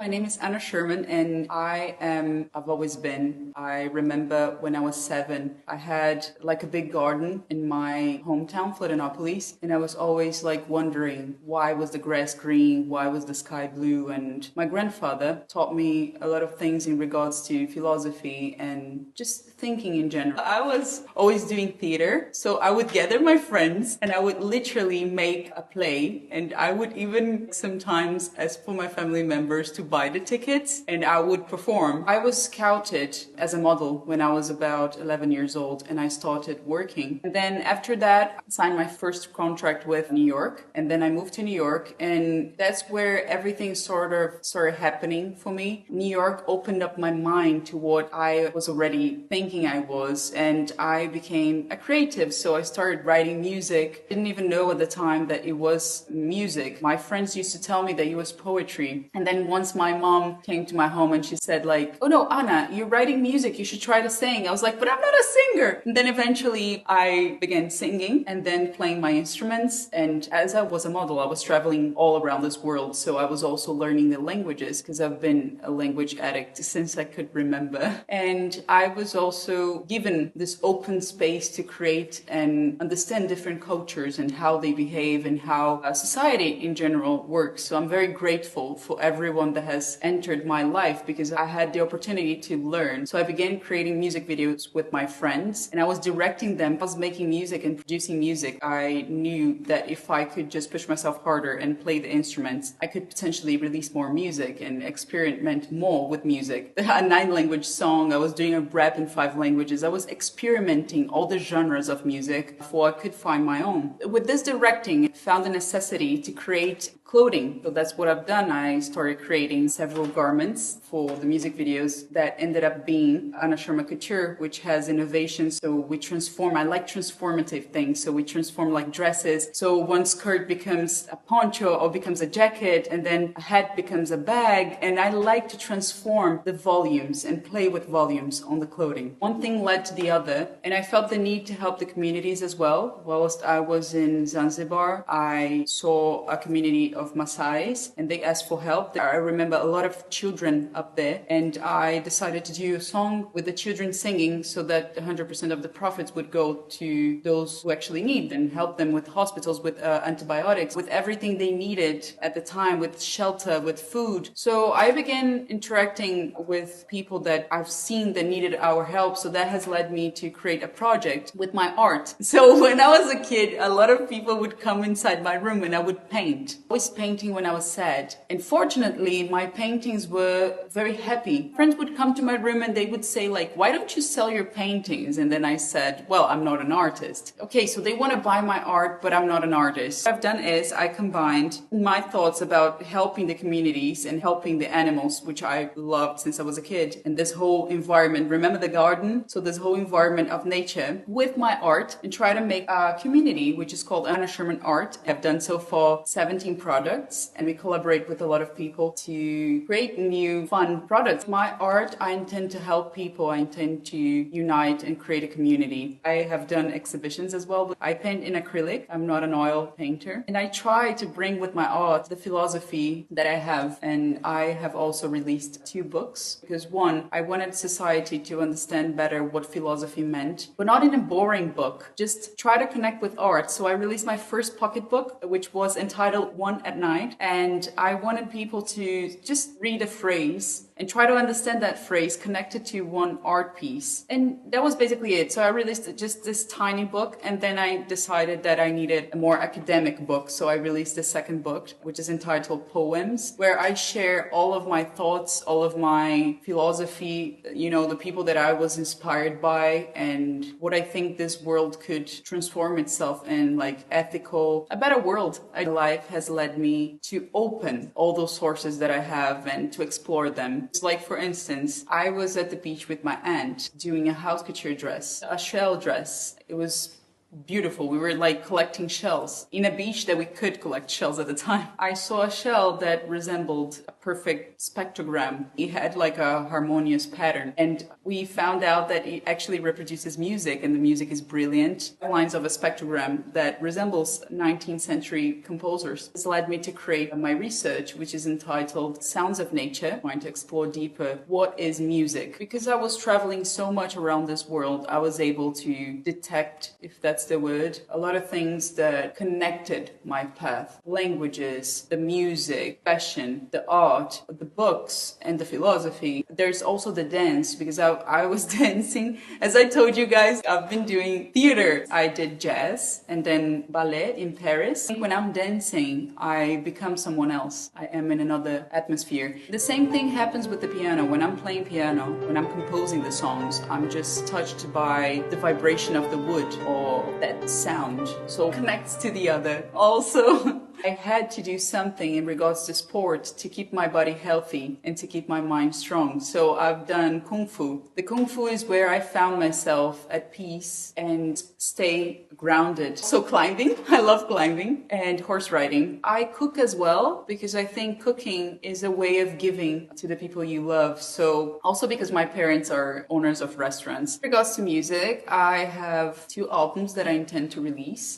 My name is Anna Sherman, and I've always been. I remember when I was 7, I had like a big garden in my hometown, Florianopolis, and I was always like wondering why was the grass green, why was the sky blue, and my grandfather taught me a lot of things in regards to philosophy and just thinking in general. I was always doing theater, so I would gather my friends and I would literally make a play, and I would even sometimes ask for my family members to buy the tickets and I would perform. I was scouted as a model when I was about 11 years old and I started working. And then after that, I signed my first contract with New York, and then I moved to New York, and that's where everything sort of started happening for me. New York opened up my mind to what I was already thinking I was, and I became a creative. So I started writing music. Didn't even know at the time that it was music. My friends used to tell me that it was poetry. And then once my mom came to my home and she said like, "Oh no, Anna, you're writing music. You should try to sing." I was like, "But I'm not a singer." And then eventually I began singing and then playing my instruments. And as I was a model, I was traveling all around this world. So I was also learning the languages because I've been a language addict since I could remember. And I was also given this open space to create and understand different cultures and how they behave and how society in general works. So I'm very grateful for everyone that has entered my life because I had the opportunity to learn. So I began creating music videos with my friends and I was directing them. I was making music and producing music. I knew that if I could just push myself harder and play the instruments, I could potentially release more music and experiment more with music. A 9-language song, I was doing a rap in 5 languages. I was experimenting all the genres of music before I could find my own. With this directing, I found a necessity to create clothing. So that's what I've done. I started creating several garments for the music videos that ended up being Anna Sherman Couture, which has innovation. So we transform, I like transformative things. So we transform like dresses. So one skirt becomes a poncho or becomes a jacket, and then a hat becomes a bag. And I like to transform the volumes and play with volumes on the clothing. One thing led to the other, and I felt the need to help the communities as well. Whilst I was in Zanzibar, I saw a community of Maasais and they asked for help. I remember a lot of children up there, and I decided to do a song with the children singing so that 100% of the profits would go to those who actually need and help them with hospitals, with antibiotics, with everything they needed at the time, with shelter, with food. So I began interacting with people that I've seen that needed our help. So that has led me to create a project with my art. So when I was a kid, a lot of people would come inside my room and I would paint. I was painting when I was sad. And fortunately, my paintings were very happy. Friends would come to my room and they would say like, "Why don't you sell your paintings?" And then I said, "Well, I'm not an artist." Okay, so they want to buy my art, but I'm not an artist. What I've done is I combined my thoughts about helping the communities and helping the animals, which I loved since I was a kid, and this whole environment. Remember the garden? So this whole environment of nature with my art, and try to make a community which is called Anna Sherman Art. I've done so far 17 products, and we collaborate with a lot of people to create new fun products. My art, I intend to help people. I intend to unite and create a community. I have done exhibitions as well, but I paint in acrylic. I'm not an oil painter, and I try to bring with my art the philosophy that I have. And I have also released 2 books because one, I wanted society to understand better what philosophy meant, but not in a boring book. Just try to connect with art. So I released my first pocketbook, which was entitled One at Night, and I wanted people to just read a phrase and try to understand that phrase connected to one art piece. And that was basically it. So I released just this tiny book, and then I decided that I needed a more academic book. So I released the second book, which is entitled Poems, where I share all of my thoughts, all of my philosophy, the people that I was inspired by, and what I think this world could transform itself in, like ethical, a better world. Life has led me to open all those sources that I have and to explore them. Like, for instance, I was at the beach with my aunt doing a house couture dress, a shell dress. It was beautiful. We were like collecting shells in a beach that we could collect shells at the time. I saw a shell that resembled a perfect spectrogram. It had like a harmonious pattern, and we found out that it actually reproduces music, and the music is brilliant. Lines of a spectrogram that resembles 19th century composers. This led me to create my research, which is entitled Sounds of Nature, trying to explore deeper what is music. Because I was traveling so much around this world, I was able to detect, if that's the word, a lot of things that connected my path. Languages, the music, fashion, the art, the books, and the philosophy. There's also the dance, because I was dancing. As I told you guys, I've been doing theater. I did jazz and then ballet in Paris. When I'm dancing, I become someone else. I am in another atmosphere. The same thing happens with the piano. When I'm playing piano, when I'm composing the songs, I'm just touched by the vibration of the wood or that sound. So it connects to the other. Also, I had to do something in regards to sport to keep my body healthy and to keep my mind strong. So I've done Kung Fu. The Kung Fu is where I found myself at peace and stay grounded. So climbing, I love climbing, and horse riding. I cook as well because I think cooking is a way of giving to the people you love. So also because my parents are owners of restaurants. In regards to music, I have 2 albums that I intend to release.